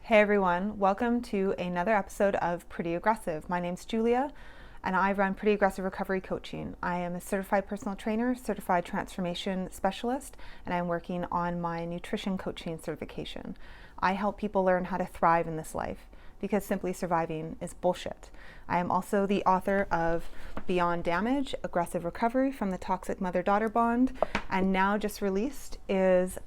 Hey everyone, welcome to another episode of Pretty Aggressive. My name's Julia and I run Pretty Aggressive Recovery Coaching. I am a certified personal trainer, certified transformation specialist, and I'm working on my nutrition coaching certification. I help people learn how to thrive in this life because simply surviving is bullshit. I am also the author of Beyond Damage, Aggressive Recovery from the Toxic Mother-Daughter Bond, and now just released is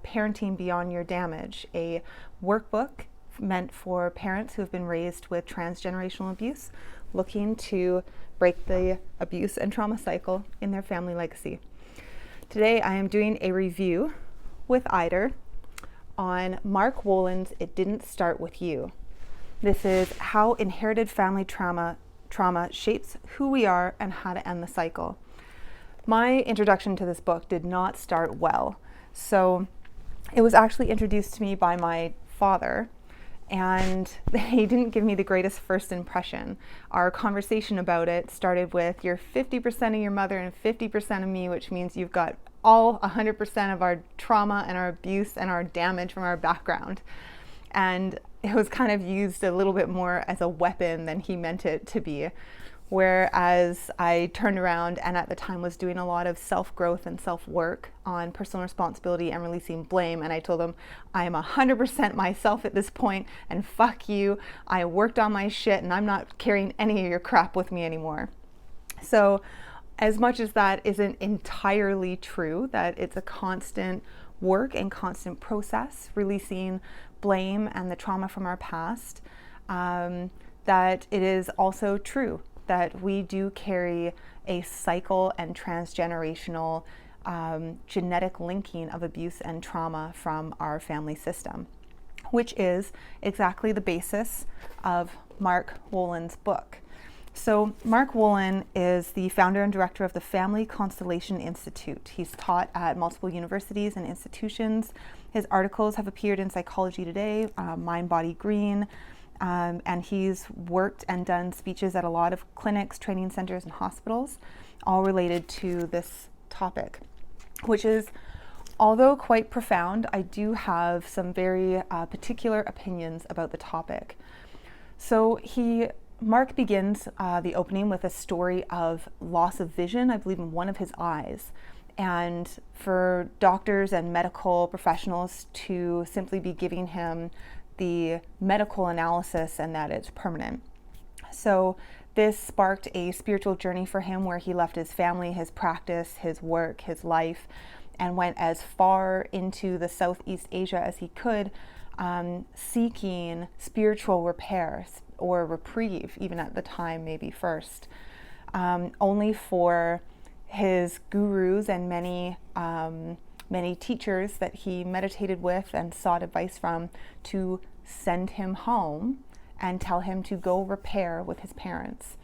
Parenting Beyond Your Damage, a workbook meant for parents who have been raised with transgenerational abuse, looking to break the abuse and trauma cycle in their family legacy. Today I am doing a review with Eider on Mark Wolynn's It Didn't Start With You. This is how inherited family trauma shapes who we are and how to end the cycle. My introduction to this book did not start well. So it was actually introduced to me by my father, and he didn't give me the greatest first impression. Our conversation about it started with, you're 50% of your mother and 50% of me, which means you've got all 100% of our trauma and our abuse and our damage from our background. And it was kind of used a little bit more as a weapon than he meant it to be. Whereas I turned around and at the time was doing a lot of self-growth and self-work on personal responsibility and releasing blame. And I told him, I am 100% myself at this point, and fuck you. I worked on my shit and I'm not carrying any of your crap with me anymore. So as much as that isn't entirely true, that it's a constant work and constant process, releasing blame and the trauma from our past, that it is also true that we do carry a cycle and transgenerational genetic linking of abuse and trauma from our family system, which is exactly the basis of Mark Wolynn's book. So Mark Wolynn is the founder and director of the Family Constellation Institute. He's taught at multiple universities and institutions. His articles have appeared in Psychology Today, Mind, Body, Green, and he's worked and done speeches at a lot of clinics, training centers, and hospitals, all related to this topic, which is, although quite profound, I do have some very particular opinions about the topic. So Mark begins the opening with a story of loss of vision, I believe in one of his eyes, and for doctors and medical professionals to simply be giving him the medical analysis and that it's permanent. So this sparked a spiritual journey for him where he left his family, his practice, his work, his life, and went as far into the Southeast Asia as he could, seeking spiritual repair or reprieve, even at the time, maybe first, only for his gurus and many teachers that he meditated with and sought advice from to send him home and tell him to go repair with his parents.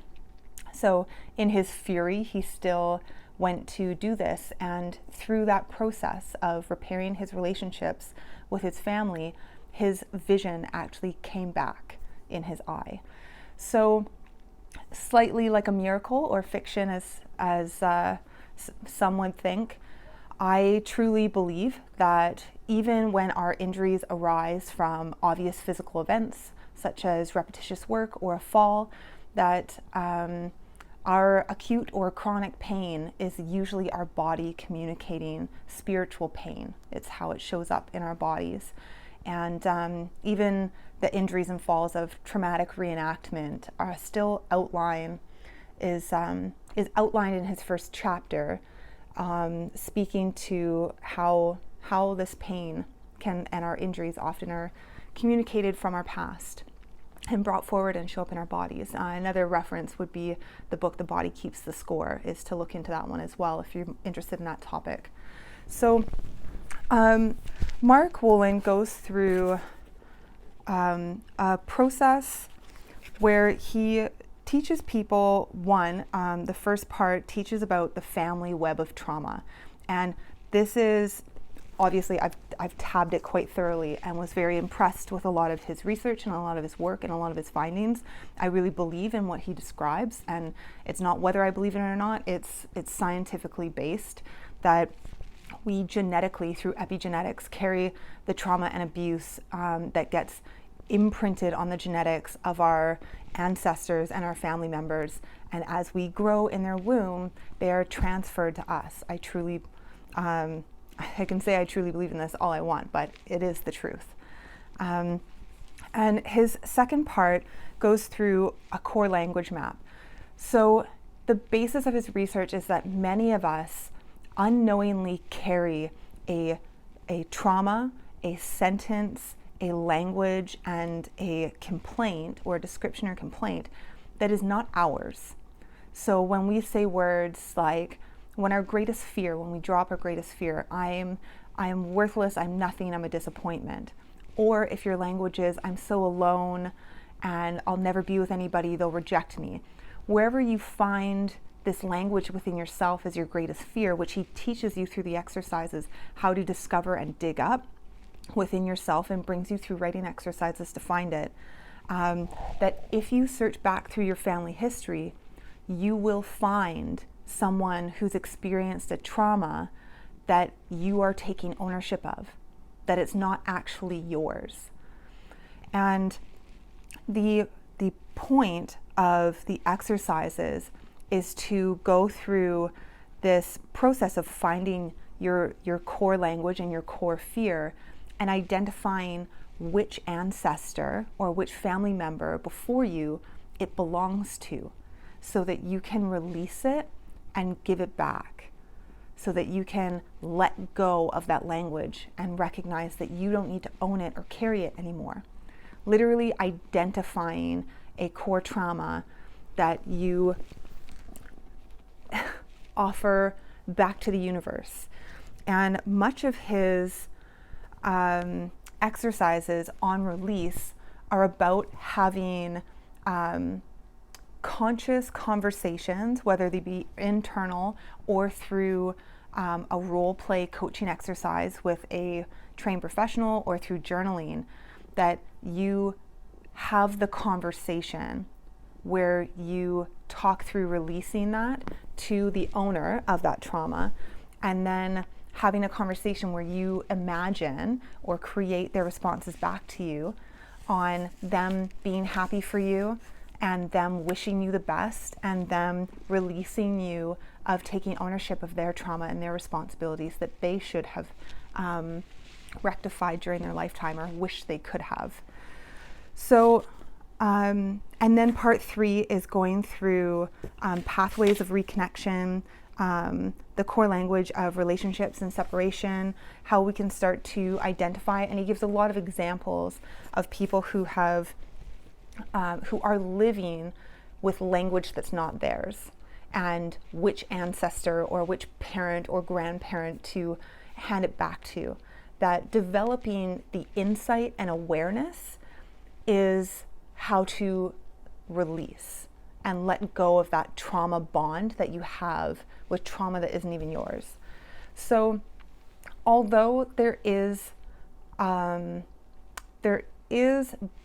So in his fury, he still went to do this, and through that process of repairing his relationships with his family, his vision actually came back in his eye. So slightly like a miracle or fiction as some would think, I truly believe that even when our injuries arise from obvious physical events, such as repetitious work or a fall, that our acute or chronic pain is usually our body communicating spiritual pain. It's how it shows up in our bodies. And even the injuries and falls of traumatic reenactment are still is outlined in his first chapter, speaking to how this pain and our injuries often are communicated from our past and brought forward and show up in our bodies. Another reference would be the book The Body Keeps the Score, is to look into that one as well if you're interested in that topic. So Mark Wolynn goes through a process where he teaches people, the first part teaches about the family web of trauma. And this is, obviously, I've tabbed it quite thoroughly and was very impressed with a lot of his research and a lot of his work and a lot of his findings. I really believe in what he describes, and it's not whether I believe in it or not, it's scientifically based, that we genetically, through epigenetics, carry the trauma and abuse that gets imprinted on the genetics of our ancestors and our family members. And as we grow in their womb, they are transferred to us. I can say I truly believe in this all I want, but it is the truth. And his second part goes through a core language map. So the basis of his research is that many of us unknowingly carry a trauma, a sentence, a language, and a complaint or a description or complaint that is not ours. So when we say words like, when we drop our greatest fear, I am worthless, I'm nothing, I'm a disappointment. Or if your language is, I'm so alone and I'll never be with anybody, they'll reject me. Wherever you find this language within yourself as your greatest fear, which he teaches you through the exercises how to discover and dig up within yourself, and brings you through writing exercises to find it, that if you search back through your family history, you will find someone who's experienced a trauma that you are taking ownership of, that it's not actually yours. And the point of the exercises is to go through this process of finding your core language and your core fear, and identifying which ancestor or which family member before you it belongs to, so that you can release it and give it back, so that you can let go of that language and recognize that you don't need to own it or carry it anymore. Literally identifying a core trauma that you offer back to the universe. And much of his exercises on release are about having conscious conversations, whether they be internal or through a role play coaching exercise with a trained professional, or through journaling, that you have the conversation where you talk through releasing that to the owner of that trauma, and then having a conversation where you imagine or create their responses back to you on them being happy for you, and them wishing you the best, and them releasing you of taking ownership of their trauma and their responsibilities that they should have rectified during their lifetime, or wish they could have. So, and then part 3 is going through pathways of reconnection, the core language of relationships and separation, how we can start to identify, and he gives a lot of examples of people who have who are living with language that's not theirs, and which ancestor or which parent or grandparent to hand it back to. That developing the insight and awareness is how to release and let go of that trauma bond that you have with trauma that isn't even yours. So although there is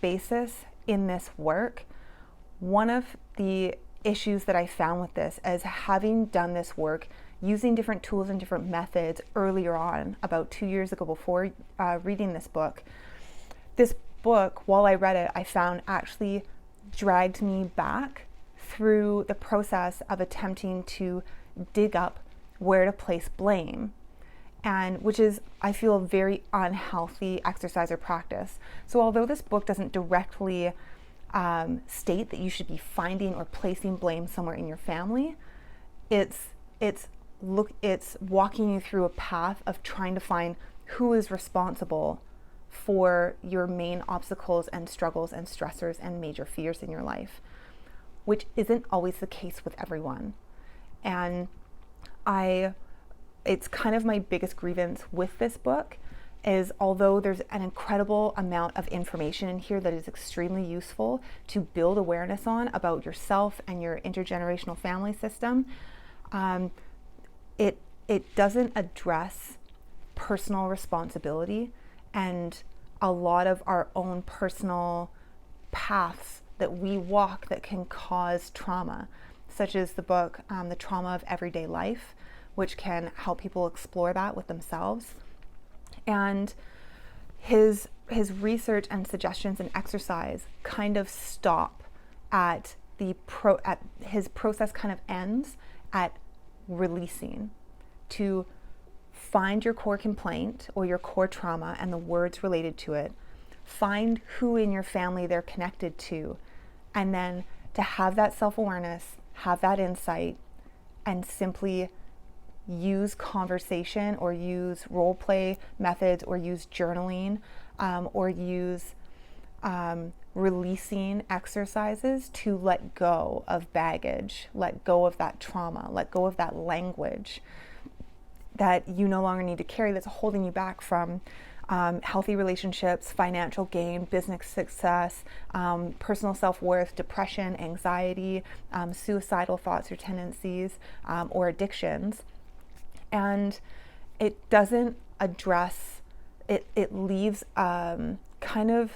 basis in this work, one of the issues that I found with this is, having done this work using different tools and different methods earlier on, about 2 years ago before reading this book, while I read it, I found actually dragged me back through the process of attempting to dig up where to place blame, and which is, I feel, a very unhealthy exercise or practice. So although this book doesn't directly state that you should be finding or placing blame somewhere in your family, it's walking you through a path of trying to find who is responsible for your main obstacles and struggles and stressors and major fears in your life, which isn't always the case with everyone. And it's kind of my biggest grievance with this book is, although there's an incredible amount of information in here that is extremely useful to build awareness on about yourself and your intergenerational family system, it doesn't address personal responsibility and a lot of our own personal paths that we walk that can cause trauma, such as the book, The Trauma of Everyday Life, which can help people explore that with themselves. And his research and suggestions and exercise kind of stop at his process kind of ends at releasing, to find your core complaint or your core trauma and the words related to it, find who in your family they're connected to, and then to have that self-awareness, have that insight, and simply use conversation or use role play methods or use journaling or use releasing exercises to let go of baggage, let go of that trauma, let go of that language that you no longer need to carry, that's holding you back from healthy relationships, financial gain, business success, personal self-worth, depression, anxiety, suicidal thoughts or tendencies, or addictions. And it doesn't address, it leaves kind of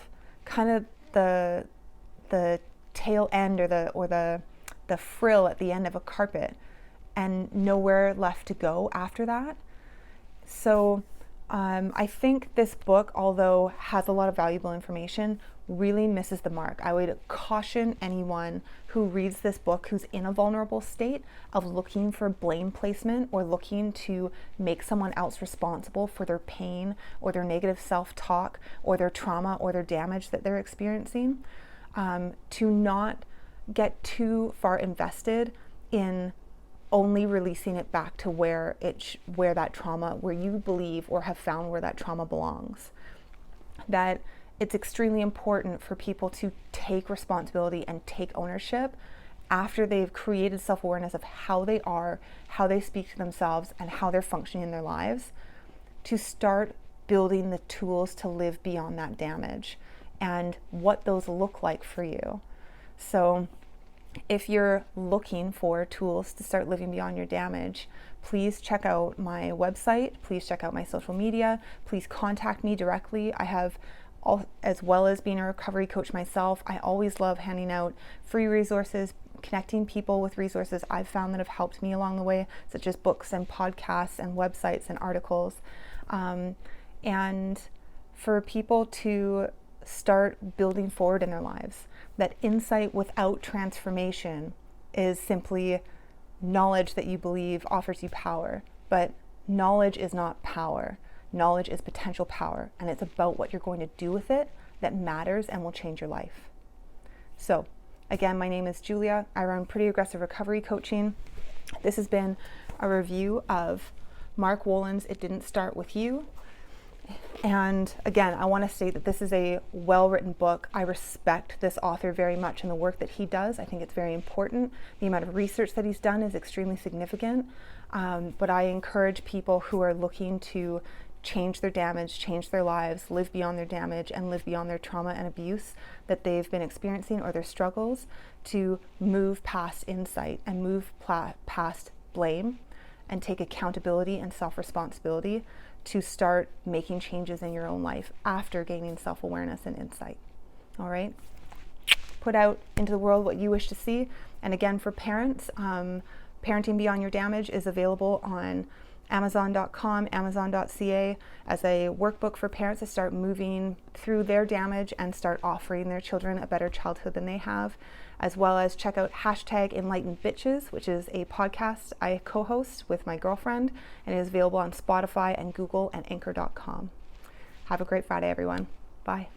the tail end or the frill at the end of a carpet, and nowhere left to go after that. So I think this book, although has a lot of valuable information, really misses the mark. I would caution anyone who reads this book who's in a vulnerable state of looking for blame placement or looking to make someone else responsible for their pain or their negative self-talk or their trauma or their damage that they're experiencing, to not get too far invested in only releasing it back to where that trauma, where you believe or have found where that trauma belongs. That it's extremely important for people to take responsibility and take ownership after they've created self-awareness of how they are, how they speak to themselves, and how they're functioning in their lives, to start building the tools to live beyond that damage and what those look like for you. So if you're looking for tools to start living beyond your damage, please check out my website, please check out my social media, please contact me directly. I have, as well as being a recovery coach myself, I always love handing out free resources, connecting people with resources I've found that have helped me along the way, such as books and podcasts and websites and articles. And for people to start building forward in their lives. That insight without transformation is simply knowledge that you believe offers you power. But knowledge is not power. Knowledge is potential power, and it's about what you're going to do with it that matters and will change your life. So, again, my name is Julia. I run Pretty Aggressive Recovery Coaching. This has been a review of Mark Wolynn's It Didn't Start With You. And again, I want to state that this is a well-written book. I respect this author very much and the work that he does. I think it's very important. The amount of research that he's done is extremely significant. But I encourage people who are looking to change their damage, change their lives, live beyond their damage, and live beyond their trauma and abuse that they've been experiencing or their struggles, to move past insight and move past blame and take accountability and self-responsibility to start making changes in your own life after gaining self-awareness and insight. All right? Put out into the world what you wish to see. And again, for parents, Parenting Beyond Your Damage is available on Amazon.com, Amazon.ca as a workbook for parents to start moving through their damage and start offering their children a better childhood than they have, as well as check out #EnlightenedBitches, which is a podcast I co-host with my girlfriend, and it is available on Spotify and Google and Anchor.com. Have a great Friday, everyone. Bye.